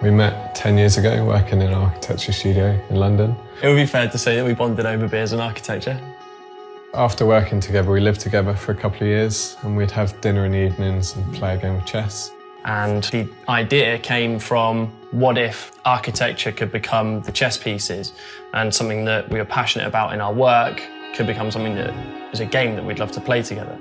We met 10 years ago working in an architecture studio in London. It would be fair to say that we bonded over beers and architecture. After working together, we lived together for a couple of years and we'd have dinner in the evenings and play a game of chess. And the idea came from what if architecture could become the chess pieces, and something that we were passionate about in our work could become something that is a game that we'd love to play together.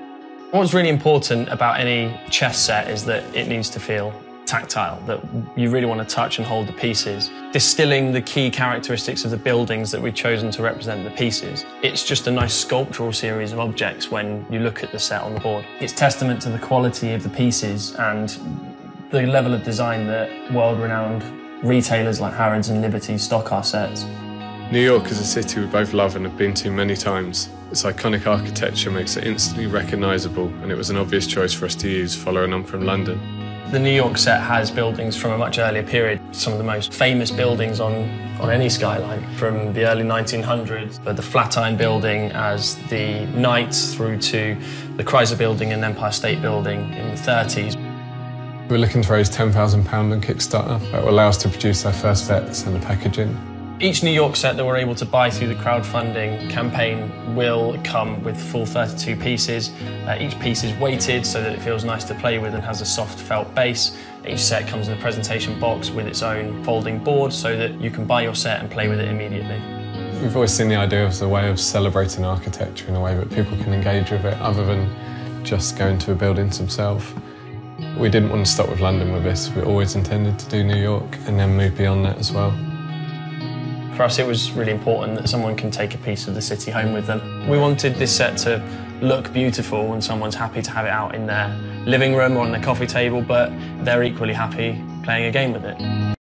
What's really important about any chess set is that it needs to feel tactile, that you really want to touch and hold the pieces. Distilling the key characteristics of the buildings that we've chosen to represent the pieces. It's just a nice sculptural series of objects when you look at the set on the board. It's testament to the quality of the pieces and the level of design that world-renowned retailers like Harrods and Liberty stock our sets. New York is a city we both love and have been to many times. Its iconic architecture makes it instantly recognisable, and it was an obvious choice for us to use following on from London. The New York set has buildings from a much earlier period, some of the most famous buildings on any skyline, from the early 1900s, the Flatiron Building as the Knights through to the Chrysler Building and Empire State Building in the 30s. We're looking to raise £10,000 on Kickstarter. That will allow us to produce our first sets and the packaging. Each New York set that we're able to buy through the crowdfunding campaign will come with full 32 pieces. Each piece is weighted so that it feels nice to play with and has a soft felt base. Each set comes in a presentation box with its own folding board so that you can buy your set and play with it immediately. We've always seen the idea as a way of celebrating architecture in a way that people can engage with it other than just going to a building themselves. We didn't want to stop with London with this. We always intended to do New York and then move beyond that as well. For us, it was really important that someone can take a piece of the city home with them. We wanted this set to look beautiful and someone's happy to have it out in their living room or on their coffee table, but they're equally happy playing a game with it.